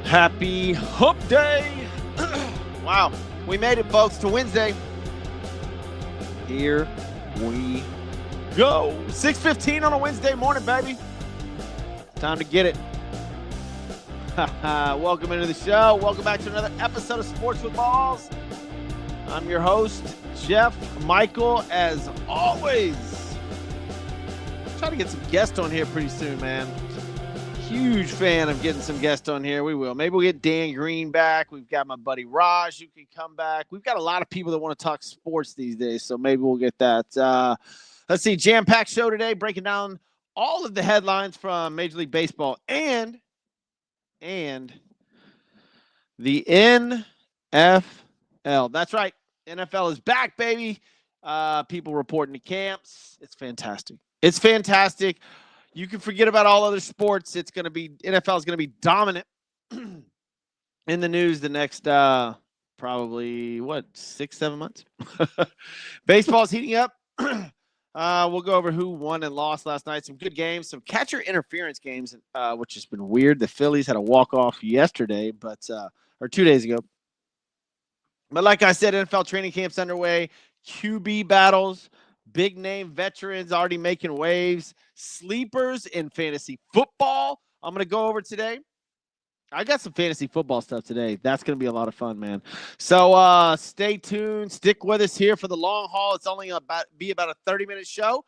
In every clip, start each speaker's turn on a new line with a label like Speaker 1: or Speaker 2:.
Speaker 1: Happy Hump Day. Wow. We made it, folks, to Wednesday. Here we go. 6:15 on a Wednesday morning, baby. Time to get it. Welcome into the show. Welcome back to another episode of Sports with Balls. I'm your host, Jeff Michael, as always. Try to get some guests on here pretty soon, man. Huge fan of getting some guests on here. We will. Maybe we'll get Dan Green back. We've got my buddy Raj who can come back. We've got a lot of people that want to talk sports these days, so maybe we'll get that. Let's see, jam-packed show today, breaking down all of the headlines from Major League Baseball and the NFL. That's right. NFL is back, baby. People reporting to camps. It's fantastic. It's fantastic. You can forget about all other sports. It's going to be NFL is going to be dominant in the news the next probably 6-7 months. Baseball's heating up. We'll go over who won and lost last night. Some good games, some catcher interference games, which has been weird. The Phillies had a walk-off yesterday, or 2 days ago. But like I said, NFL training camp's underway. QB battles, big name veterans already making waves. Sleepers in fantasy football. I'm going to go over today. I got some fantasy football stuff today. That's going to be a lot of fun, man. So stay tuned. Stick with us here for the long haul. It's only about a 30-minute show.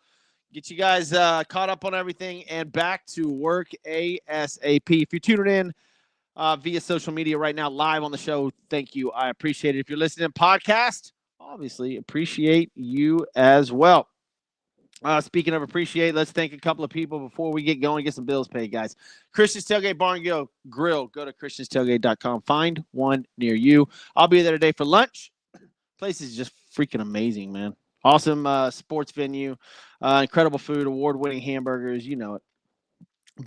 Speaker 1: Get you guys caught up on everything and back to work ASAP. If you're tuning in via social media right now, live on the show, thank you. I appreciate it. If you're listening to podcast, obviously appreciate you as well. Speaking of appreciate, let's thank a couple of people before we get going, get some bills paid, guys. Christian's Tailgate Bar and Grill. Go to christianstailgate.com. Find one near you. I'll be there today for lunch. Place is just freaking amazing, man. Awesome sports venue. Incredible food, award-winning hamburgers. You know it.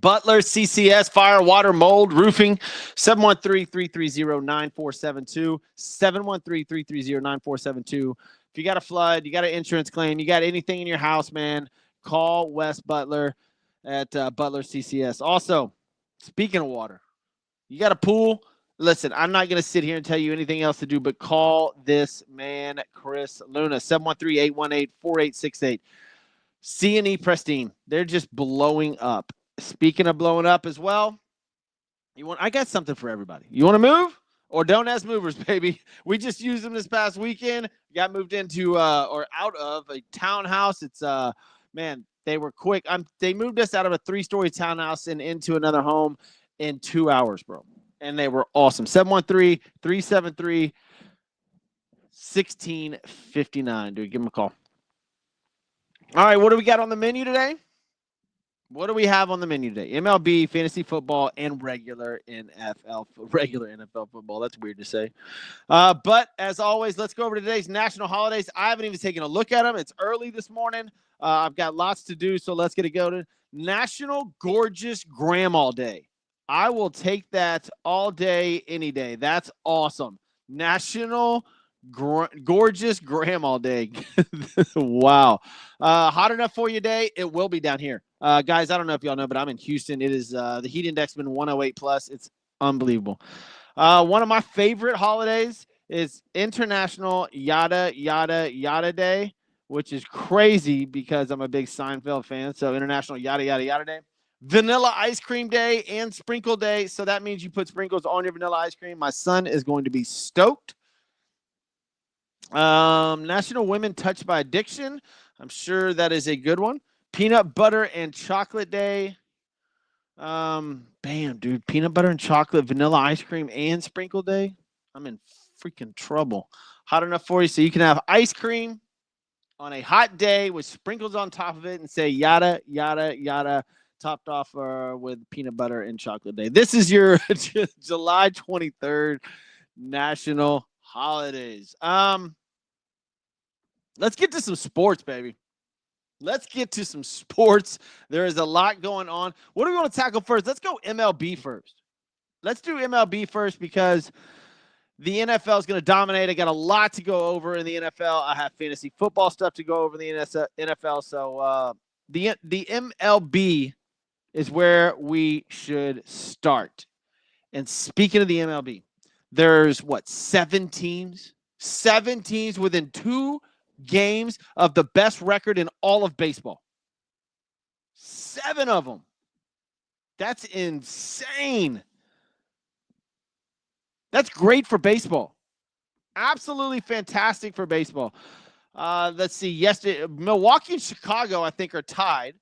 Speaker 1: Butler CCS, fire, water, mold, roofing, 713-330-9472, 713-330-9472. If you got a flood, you got an insurance claim, you got anything in your house, man, call Wes Butler at Butler CCS. Also, speaking of water, you got a pool? Listen, I'm not going to sit here and tell you anything else to do, but call this man, Chris Luna, 713-818-4868. C&E Pristine, they're just blowing up. Speaking of blowing up as well, I got something for everybody. You want to move? Ordonez movers, baby. We just used them this past weekend. Got moved into or out of a townhouse. It's man, they were quick. They moved us out of a 3-story townhouse and into another home in 2 hours, bro. And they were awesome. 713-373-1659. Dude, give them a call. All right, what do we got on the menu today? What do we have on the menu today? MLB, fantasy football, and regular NFL football. That's weird to say. But as always, let's go over today's national holidays. I haven't even taken a look at them. It's early this morning. I've got lots to do, so let's get it going. National Gorgeous Grandma Day. I will take that all day, any day. That's awesome. National Gorgeous Grandma Day. Wow. Hot enough for you day? It will be down here. Guys, I don't know if y'all know, but I'm in Houston. It is the heat index been 108 plus. It's unbelievable. One of my favorite holidays is International Yada Yada Yada Day, which is crazy because I'm a big Seinfeld fan. So International Yada Yada Yada Day. Vanilla Ice Cream Day and Sprinkle Day. So that means you put sprinkles on your vanilla ice cream. My son is going to be stoked. National Women Touched by Addiction. I'm sure that is a good one. Peanut Butter and Chocolate Day. Bam, dude. Peanut butter and chocolate, vanilla ice cream, and Sprinkle Day. I'm in freaking trouble. Hot enough for you so you can have ice cream on a hot day with sprinkles on top of it and say yada, yada, yada, topped off with peanut butter and chocolate day. This is your July 23rd national holidays. Let's get to some sports, baby. Let's get to some sports. There is a lot going on. What do we want to tackle first? Let's go MLB first. Let's do MLB first because the NFL is going to dominate. I got a lot to go over in the NFL. I have fantasy football stuff to go over in the NFL. So the MLB is where we should start. And speaking of the MLB, there's what, 7 teams? 7 teams within 2 games of the best record in all of baseball. 7 of them. That's insane. That's great for baseball. Absolutely fantastic for baseball. Let's see. Yesterday, Milwaukee and Chicago, I think, are tied.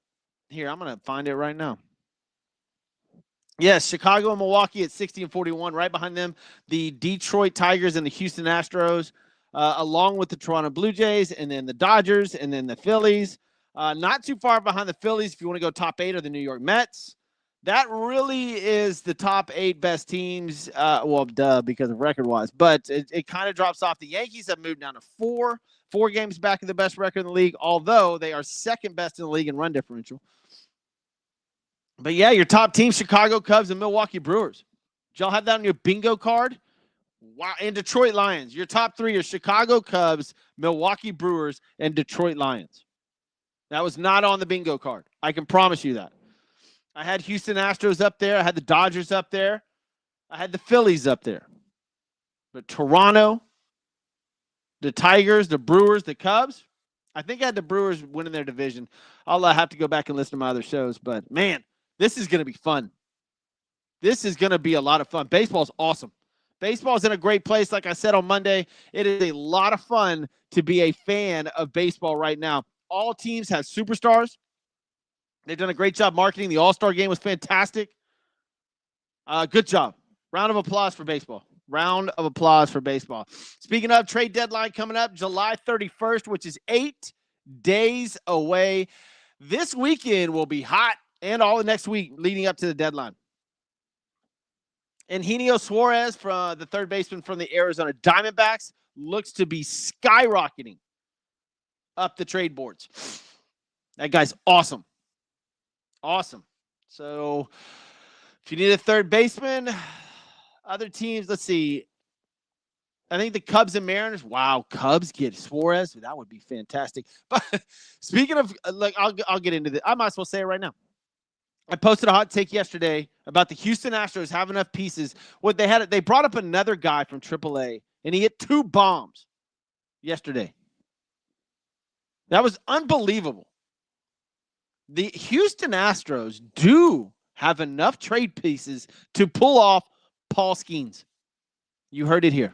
Speaker 1: Here, I'm going to find it right now. Yes, Chicago and Milwaukee at 60 and 41. Right behind them, the Detroit Tigers and the Houston Astros, along with the Toronto Blue Jays, and then the Dodgers, and then the Phillies. Not too far behind the Phillies, if you want to go top 8, are the New York Mets. That really is the top 8 best teams. Well, duh, because of record-wise. But it kind of drops off. The Yankees have moved down to 4 games back of the best record in the league, although they are second best in the league in run differential. But, yeah, your top teams, Chicago Cubs and Milwaukee Brewers. Did y'all have that on your bingo card? Wow. And Detroit Lions. Your top 3 are Chicago Cubs, Milwaukee Brewers, and Detroit Lions. That was not on the bingo card. I can promise you that. I had Houston Astros up there. I had the Dodgers up there. I had the Phillies up there. But Toronto, the Tigers, the Brewers, the Cubs, I think I had the Brewers winning their division. I'll have to go back and listen to my other shows. But, man, this is going to be fun. This is going to be a lot of fun. Baseball's awesome. Baseball's in a great place. Like I said on Monday, it is a lot of fun to be a fan of baseball right now. All teams have superstars. They've done a great job marketing. The All-Star game was fantastic. Good job. Round of applause for baseball. Round of applause for baseball. Speaking of, trade deadline coming up July 31st, which is 8 days away. This weekend will be hot, and all the next week leading up to the deadline. And Eugenio Suarez, from the third baseman from the Arizona Diamondbacks, looks to be skyrocketing up the trade boards. That guy's awesome. Awesome. So if you need a third baseman, other teams, let's see. I think the Cubs and Mariners. Wow, Cubs get Suarez. That would be fantastic. But speaking of, like, I'll get into this. I might as well say it right now. I posted a hot take yesterday about the Houston Astros have enough pieces. What they had, they brought up another guy from AAA, and he hit 2 bombs yesterday. That was unbelievable. The Houston Astros do have enough trade pieces to pull off Paul Skeens. You heard it here.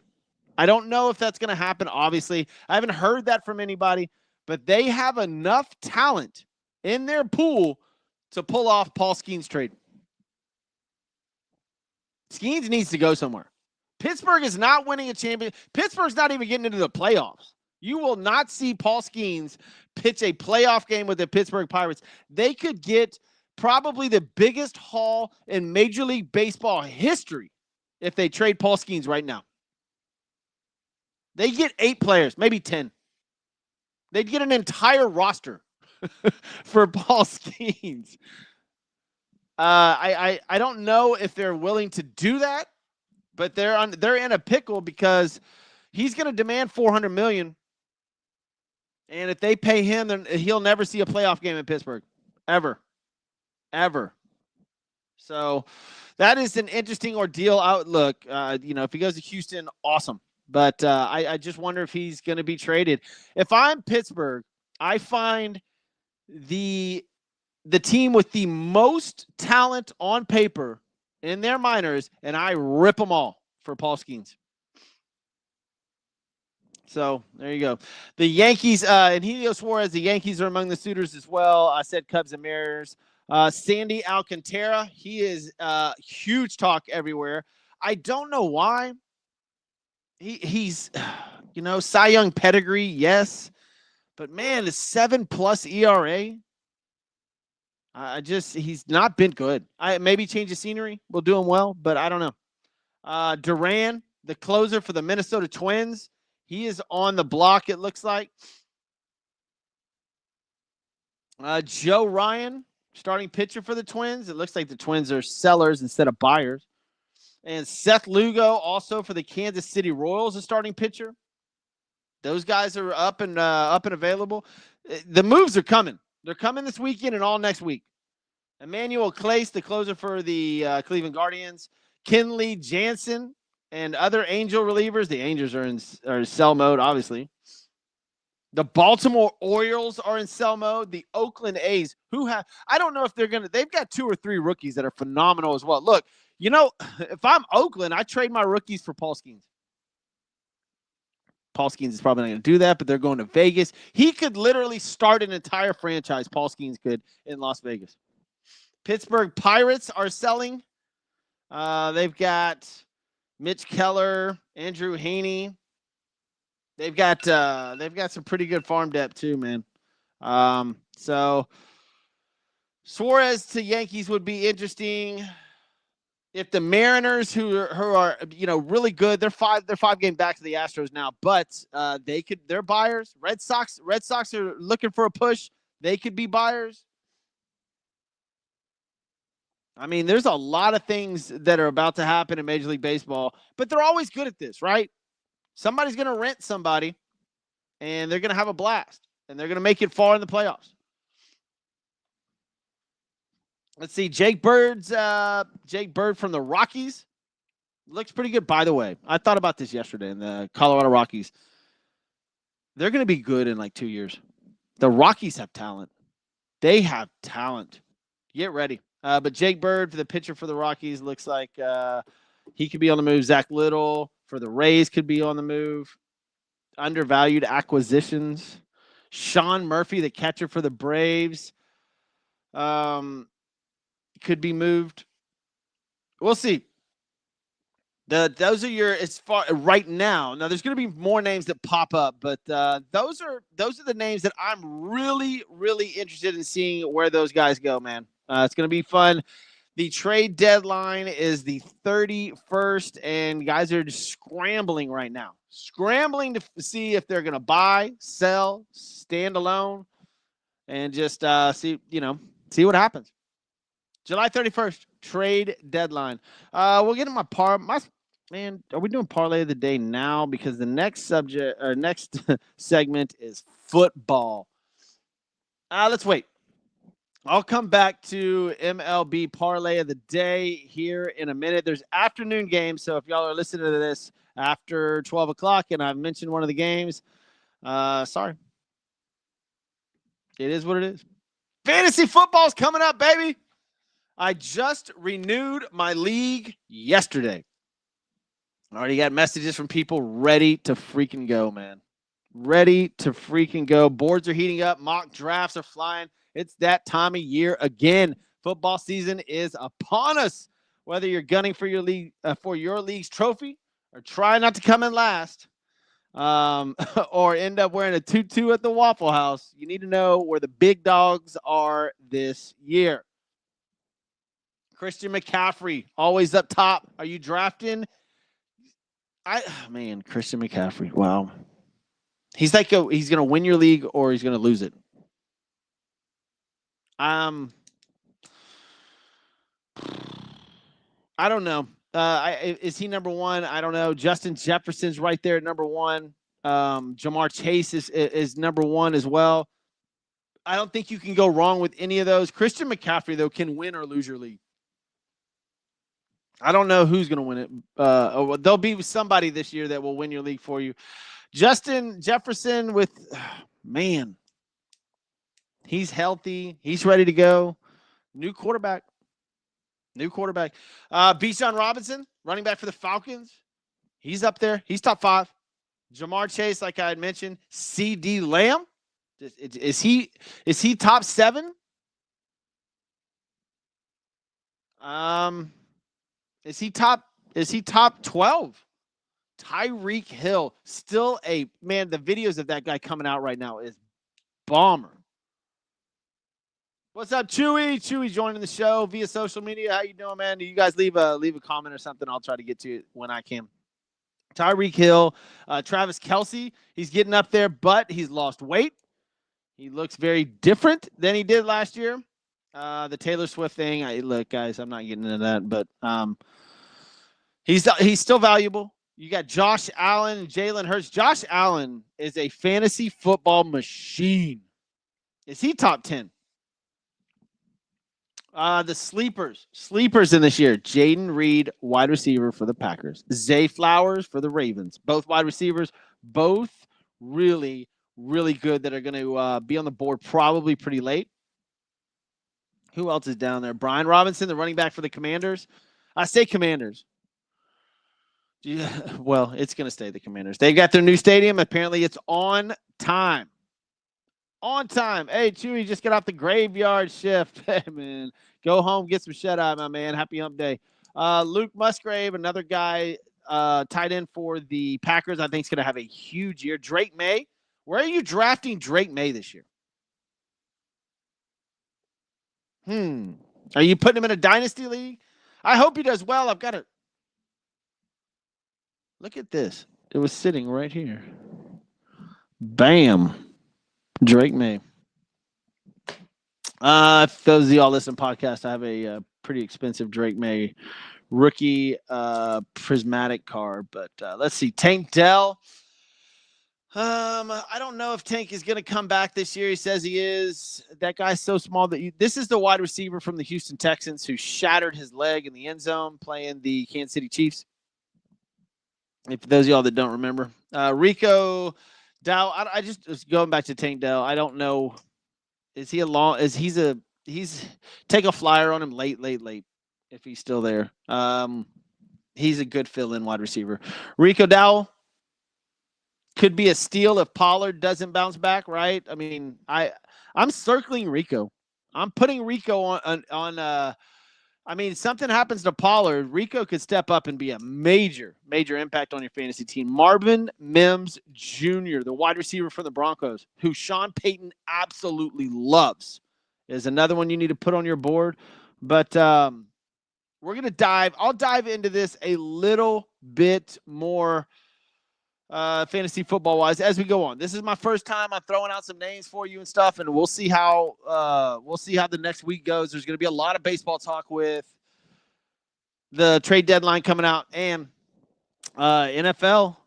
Speaker 1: I don't know if that's going to happen, obviously. I haven't heard that from anybody, but they have enough talent in their pool to pull off Paul Skeens' trade. Skeens needs to go somewhere. Pittsburgh is not winning a championship. Pittsburgh's not even getting into the playoffs. You will not see Paul Skeens pitch a playoff game with the Pittsburgh Pirates. They could get probably the biggest haul in Major League Baseball history if they trade Paul Skeens right now. They get 8 players, maybe 10. They'd get an entire roster for Paul Skeens. I don't know if they're willing to do that, but they're in a pickle because he's going to demand $400 million. And if they pay him, then he'll never see a playoff game in Pittsburgh. Ever. So that is an interesting ordeal outlook. If he goes to Houston, awesome. But I just wonder if he's going to be traded. If I'm Pittsburgh, I find the team with the most talent on paper in their minors, and I rip them all for Paul Skeens. So there you go. The Yankees and Eugenio Suarez, the Yankees are among the suitors as well. I said Cubs and Mariners. Sandy Alcantara, he is huge talk everywhere. I don't know why. He's, Cy Young pedigree, yes. But, man, the 7+ ERA, he's not been good. Maybe change of scenery will do him well, but I don't know. Duran, the closer for the Minnesota Twins, he is on the block, it looks like. Joe Ryan, starting pitcher for the Twins. It looks like the Twins are sellers instead of buyers. And Seth Lugo, also for the Kansas City Royals, a starting pitcher. Those guys are up and available. The moves are coming. They're coming this weekend and all next week. Emmanuel Clace, the closer for the Cleveland Guardians. Kenley Jansen and other Angel relievers. The Angels are in sell mode, obviously. The Baltimore Orioles are in sell mode. The Oakland A's, I don't know if they've got 2 or 3 rookies that are phenomenal as well. Look, if I'm Oakland, I trade my rookies for Paul Skeens. Paul Skeens is probably not going to do that, but they're going to Vegas. He could literally start an entire franchise, Paul Skeens could, in Las Vegas. Pittsburgh Pirates are selling. They've got Mitch Keller, Andrew Heaney. They've got some pretty good farm depth too, man. So Suarez to Yankees would be interesting. If the Mariners, who are really good, they're 5 game back to the Astros now, but they're buyers. Red Sox are looking for a push. They could be buyers. I mean, there's a lot of things that are about to happen in Major League Baseball, but they're always good at this, right? Somebody's going to rent somebody, and they're going to have a blast, and they're going to make it far in the playoffs. Let's see. Jake Bird from the Rockies. Looks pretty good, by the way. I thought about this yesterday in the Colorado Rockies. They're going to be good in like 2 years. The Rockies have talent. They have talent. Get ready. But Jake Bird, for the pitcher for the Rockies, looks like he could be on the move. Zach Little for the Rays could be on the move. Undervalued acquisitions. Sean Murphy, the catcher for the Braves, could be moved. We'll see. Those are your, as far right now. Now there's going to be more names that pop up, but those are the names that I'm really, really interested in seeing where those guys go, man. It's going to be fun. The trade deadline is the 31st, and guys are just scrambling right now. Scrambling to see if they're going to buy, sell, stand alone, and just see what happens. July 31st, trade deadline. We'll get into man, are we doing parlay of the day now? Because the next segment is football. Let's wait. I'll come back to MLB parlay of the day here in a minute. There's afternoon games, so if y'all are listening to this after 12 o'clock and I've mentioned one of the games, sorry. It is what it is. Fantasy football's coming up, baby. I just renewed my league yesterday. I already got messages from people ready to freaking go, man. Ready to freaking go. Boards are heating up. Mock drafts are flying. It's that time of year again. Football season is upon us. Whether you're gunning for your league, for your league's trophy, or try not to come in last, or end up wearing a tutu at the Waffle House, you need to know where the big dogs are this year. Christian McCaffrey, always up top. Are you drafting? Christian McCaffrey. Wow. He's like he's going to win your league or he's going to lose it. I don't know. Is he number one? I don't know. Justin Jefferson's right there at number one. Jamar Chase is number one as well. I don't think you can go wrong with any of those. Christian McCaffrey, though, can win or lose your league. I don't know who's going to win it. There'll be somebody this year that will win your league for you. Justin Jefferson man, he's healthy. He's ready to go. New quarterback. Bijan Robinson, running back for the Falcons. He's up there. He's top 5. Jamar Chase, like I had mentioned. CD Lamb. Is he top 7? Is he top 12? Tyreek Hill, still the videos of that guy coming out right now is bomber. What's up, Chewy? Chewy joining the show via social media. How you doing, man? Do you guys leave a comment or something? I'll try to get to it when I can. Tyreek Hill, Travis Kelce, he's getting up there, but he's lost weight. He looks very different than he did last year. The Taylor Swift thing, look, guys, I'm not getting into that, but he's still valuable. You got Josh Allen, Jalen Hurts. Josh Allen is a fantasy football machine. Is he top 10? The sleepers in this year. Jaden Reed, wide receiver for the Packers. Zay Flowers for the Ravens. Both wide receivers, both really, really good that are going to be on the board probably pretty late. Who else is down there? Brian Robinson, the running back for the Commanders. I say Commanders. Yeah, well, it's going to stay the Commanders. They've got their new stadium. Apparently, it's on time. On time. Hey, Chewy, just get off the graveyard shift. Hey, man. Go home, get some shut-eye, my man. Happy hump day. Luke Musgrave, another guy tight end for the Packers, I think is going to have a huge year. Drake May. Where are you drafting Drake May this year? Are you putting him in a dynasty league? I hope he does well. I've got to look at this. It was sitting right here. Bam. Drake May. If those of y'all listen podcast, I have a pretty expensive Drake May rookie prismatic card. But let's see. Tank Dell. I don't know if Tank is going to come back this year. He says he is. That guy's so small that this is the wide receiver from the Houston Texans who shattered his leg in the end zone playing the Kansas City Chiefs. If those of y'all that don't remember, Rico Dow. I just going back to Tank Dell. I don't know. Is he he's take a flyer on him late if he's still there. He's a good fill-in wide receiver. Rico Dowell could be a steal if Pollard doesn't bounce back, right? I mean, I'm circling Rico. I'm putting Rico on I mean, something happens to Pollard, Rico could step up and be a major impact on your fantasy team. Marvin Mims Jr., the wide receiver for the Broncos, who Sean Payton absolutely loves, is another one you need to put on your board. But we're going to I'll dive into this a little bit more fantasy football wise as we go on. This is my first time. I'm throwing out some names for you and stuff, and we'll see how the next week goes. There's going to be a lot of baseball talk with the trade deadline coming out, and NFL.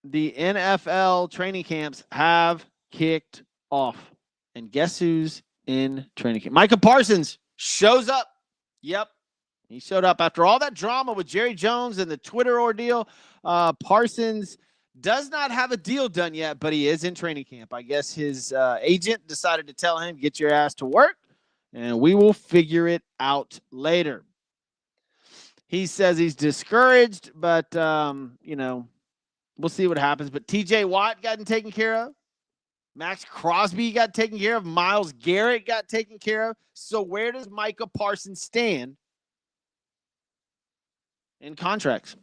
Speaker 1: The NFL training camps have kicked off, and guess who's in training camp? Micah Parsons shows up. Yep. He showed up after all that drama with Jerry Jones and the Twitter ordeal. Parsons does not have a deal done yet, but he is in training camp. I guess his agent decided to tell him, get your ass to work, and we will figure it out later. He says he's discouraged, but, we'll see what happens. But TJ Watt gotten taken care of. Max Crosby got taken care of. Myles Garrett got taken care of. So where does Micah Parsons stand in contracts?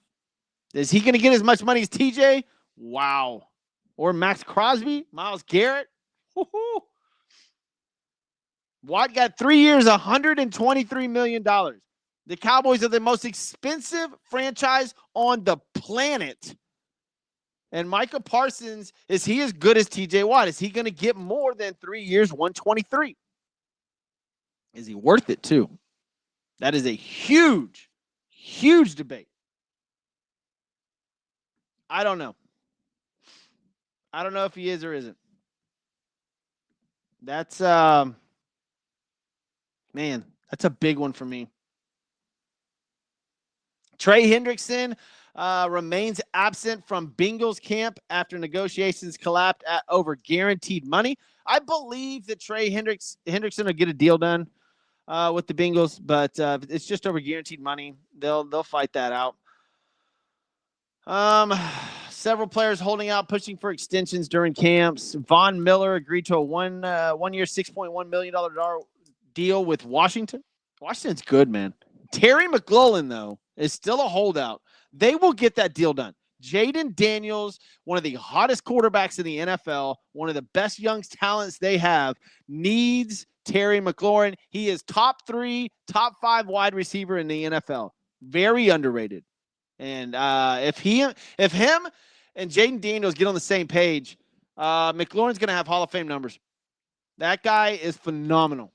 Speaker 1: Is he going to get as much money as TJ? Wow. Or Max Crosby? Myles Garrett? Woo-hoo. Watt got 3 years, $123 million. The Cowboys are the most expensive franchise on the planet. And Micah Parsons, is he as good as TJ Watt? Is he going to get more than 3 years, 123? Is he worth it too? That is a huge debate. I don't know. I don't know if he is or isn't. That's that's a big one for me. Trey Hendrickson remains absent from Bengals camp after negotiations collapsed over guaranteed money. I believe that Trey Hendrickson will get a deal done with the Bengals, but it's just over guaranteed money. They'll fight that out. Several players holding out, pushing for extensions during camps. Von Miller agreed to a one year, $6.1 million deal with Washington. Washington's good, man. Terry McLaurin, though, is still a holdout. They will get that deal done. Jaden Daniels, one of the hottest quarterbacks in the NFL, one of the best young talents they have, needs Terry McLaurin. He is top 3, top 5 wide receiver in the NFL. Very underrated. And if him and Jaden Daniels get on the same page, McLaurin's going to have Hall of Fame numbers. That guy is phenomenal.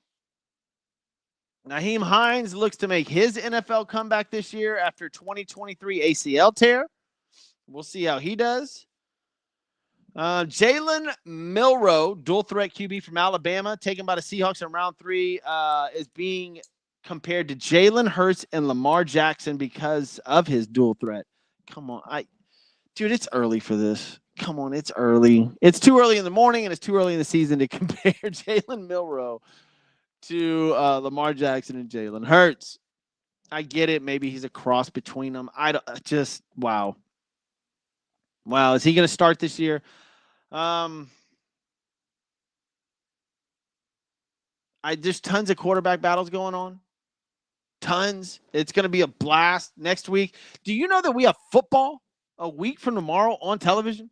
Speaker 1: Nyheim Hines looks to make his NFL comeback this year after 2023 ACL tear. We'll see how he does. Jalen Milroe, dual threat QB from Alabama, taken by the Seahawks in round 3, is being compared to Jalen Hurts and Lamar Jackson because of his dual threat. Come on, dude, it's early for this. Come on, it's early. It's too early in the morning and it's too early in the season to compare Jalen Milroe to Lamar Jackson and Jalen Hurts. I get it. Maybe he's a cross between them. I don't just wow. Is he going to start this year? There's tons of quarterback battles going on. Tons. It's going to be a blast next week. Do you know that we have football a week from tomorrow on television?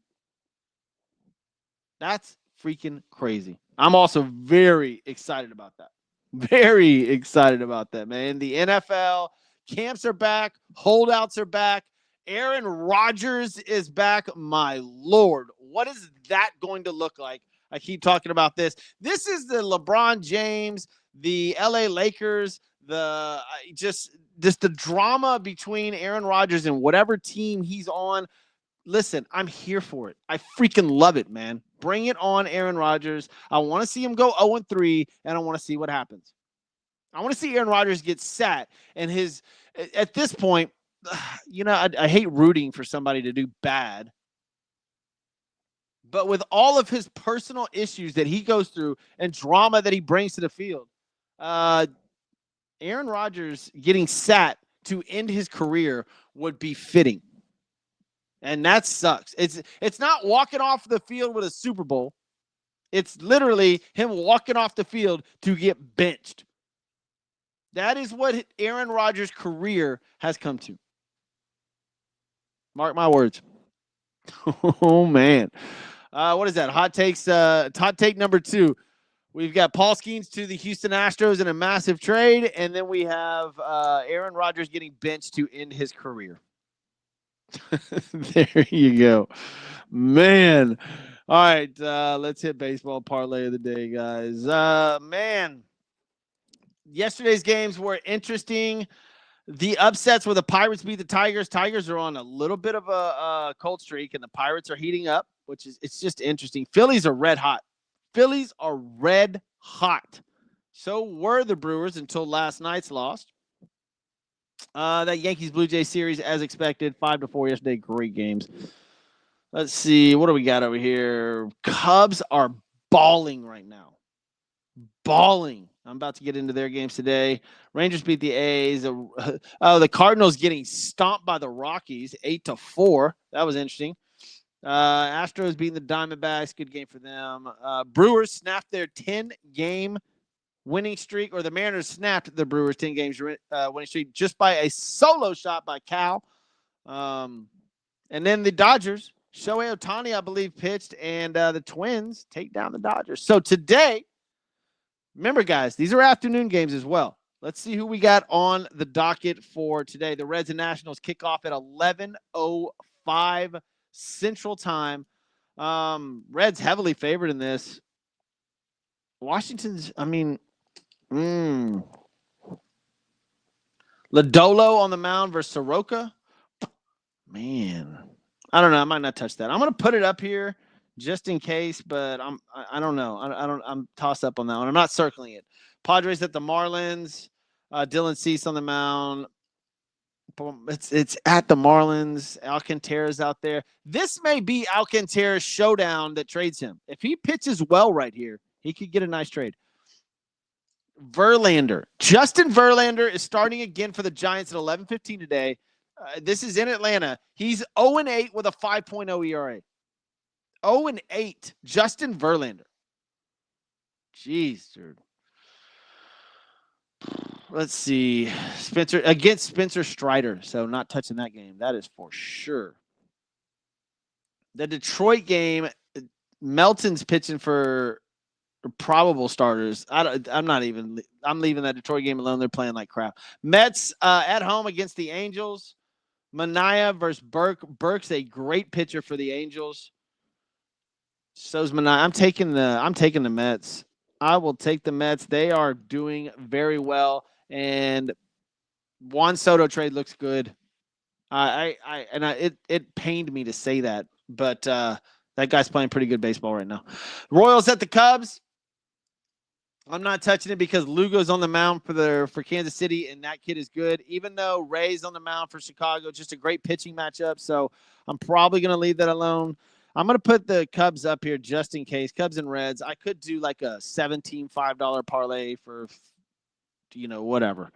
Speaker 1: That's freaking crazy. I'm also very excited about that. Very excited about that, man. The NFL camps are back. Holdouts are back. Aaron Rodgers is back. My Lord, what is that going to look like? I keep talking about this. This is the LeBron James, the LA Lakers, just the drama between Aaron Rodgers and whatever team he's on. Listen, I'm here for it. I freaking love it, man. Bring it on, Aaron Rodgers. I want to see him go 0-3, and I want to see what happens. I want to see Aaron Rodgers get sat, and at this point, I hate rooting for somebody to do bad. But with all of his personal issues that he goes through and drama that he brings to the field, Aaron Rodgers getting sat to end his career would be fitting. And that sucks. It's not walking off the field with a Super Bowl. It's literally him walking off the field to get benched. That is what Aaron Rodgers' career has come to. Mark my words. Oh, man. What is that? Hot take number 2. We've got Paul Skeens to the Houston Astros in a massive trade, and then we have Aaron Rodgers getting benched to end his career. There you go, man. All right, let's hit baseball parlay of the day, guys. Man, yesterday's games were interesting. The upsets where the Pirates beat the Tigers. Tigers are on a little bit of a cold streak, and the Pirates are heating up, it's just interesting. Phillies are red hot. So were the Brewers until last night's loss. That Yankees Blue Jays series, as expected, 5-4 yesterday. Great games. Let's see. What do we got over here? Cubs are balling right now. Balling. I'm about to get into their games today. Rangers beat the A's. The Cardinals getting stomped by the Rockies, 8-4. That was interesting. Astros beating the Diamondbacks. Good game for them. Brewers snapped their 10-game winning streak, or the Mariners snapped the Brewers 10 games winning streak just by a solo shot by Cal. And then the Dodgers, Shohei Ohtani, I believe, pitched, and the Twins take down the Dodgers. So today, remember, guys, these are afternoon games as well. Let's see who we got on the docket for today. The Reds and Nationals kick off at 11:05 Central Time. Reds heavily favored in this. Washington's, Lodolo on the mound versus Soroka. Man, I don't know. I might not touch that. I'm going to put it up here just in case, but I don't know. I'm tossed up on that one. I'm not circling it. Padres at the Marlins. Dylan Cease on the mound. It's at the Marlins. Alcantara's out there. This may be Alcantara's showdown that trades him. If he pitches well right here, he could get a nice trade. Verlander. Justin Verlander is starting again for the Giants at 11:15 today. This is in Atlanta. He's 0-8 with a 5.0 ERA. 0-8. Justin Verlander. Jeez, dude. Let's see. Spencer Strider. So not touching that game. That is for sure. The Detroit game, Melton's pitching for probable starters. I'm leaving that Detroit game alone. They're playing like crap. Mets at home against the Angels. Manaea versus Burke. Burke's a great pitcher for the Angels. So's Manaea. I'm taking the Mets. I will take the Mets. They are doing very well, and Juan Soto trade looks good. It pained me to say that, but that guy's playing pretty good baseball right now. Royals at the Cubs. I'm not touching it because Lugo's on the mound for Kansas City, and that kid is good. Even though Ray's on the mound for Chicago, just a great pitching matchup. So I'm probably going to leave that alone. I'm going to put the Cubs up here just in case. Cubs and Reds. I could do like a $17 $5 parlay for, whatever.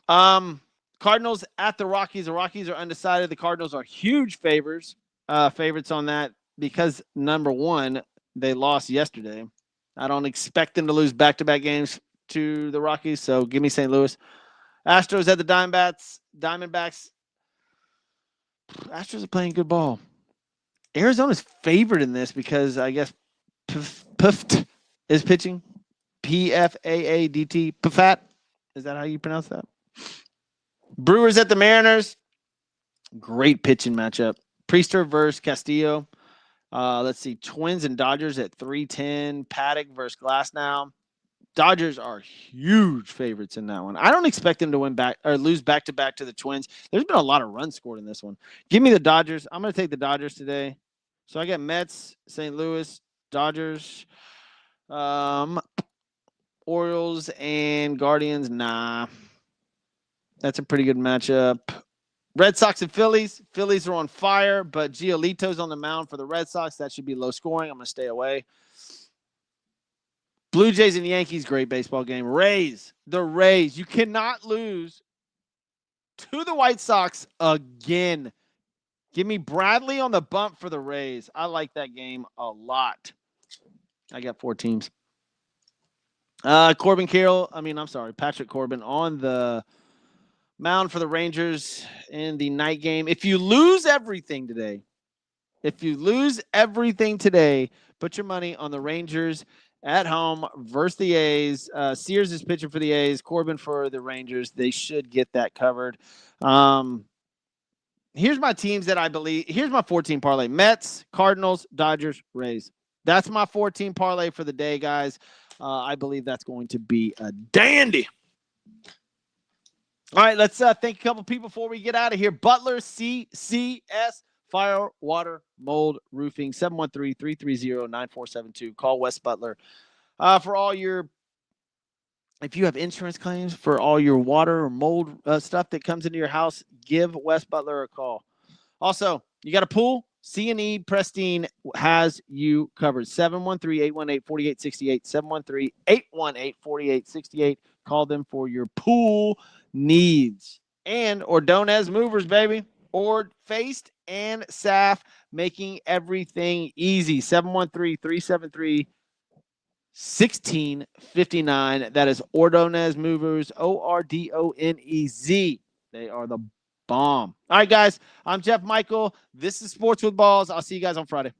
Speaker 1: Cardinals at the Rockies. The Rockies are undecided. The Cardinals are huge favorites on that because, number one, they lost yesterday. I don't expect them to lose back-to-back games to the Rockies, so give me St. Louis. Astros at the Diamondbacks. Astros are playing good ball. Arizona's favored in this because I guess Pfadt is pitching. Pfaadt. Pfadt. Is that how you pronounce that? Brewers at the Mariners. Great pitching matchup. Priester versus Castillo. Let's see. Twins and Dodgers at 310. Paddock versus Glasnow. Dodgers are huge favorites in that one. I don't expect them to win back or lose back-to-back to the Twins. There's been a lot of runs scored in this one. Give me the Dodgers. I'm going to take the Dodgers today. So I got Mets, St. Louis, Dodgers, Orioles, and Guardians. Nah. That's a pretty good matchup. Red Sox and Phillies. Phillies are on fire, but Giolito's on the mound for the Red Sox. That should be low scoring. I'm going to stay away. Blue Jays and Yankees, great baseball game. Rays, the Rays. You cannot lose to the White Sox again. Give me Bradley on the bump for the Rays. I like that game a lot. I got 4 teams. Patrick Corbin on the mound for the Rangers in the night game. If you lose everything today, put your money on the Rangers at home versus the A's. Sears is pitching for the A's, Corbin for the Rangers. They should get that covered. Here's my teams that I believe. Here's my 14 parlay. Mets, Cardinals, Dodgers, Rays. That's my 14 parlay for the day, guys. I believe that's going to be a dandy. All right, let's thank a couple people before we get out of here. Butler CCS, Fire, Water, Mold, Roofing, 713-330-9472. Call Wes Butler for all your, if you have insurance claims for all your water or mold stuff that comes into your house, give Wes Butler a call. Also, you got a pool? C&E Pristine has you covered. 713-818-4868. 713-818-4868. Call them for your pool needs. And Ordonez Movers, baby. Faced and Saf, making everything easy. 713-373-1659. That is Ordonez Movers, Ordonez. They are the bomb. All right, guys. I'm Jeff Michael. This is Sports with Balls. I'll see you guys on Friday.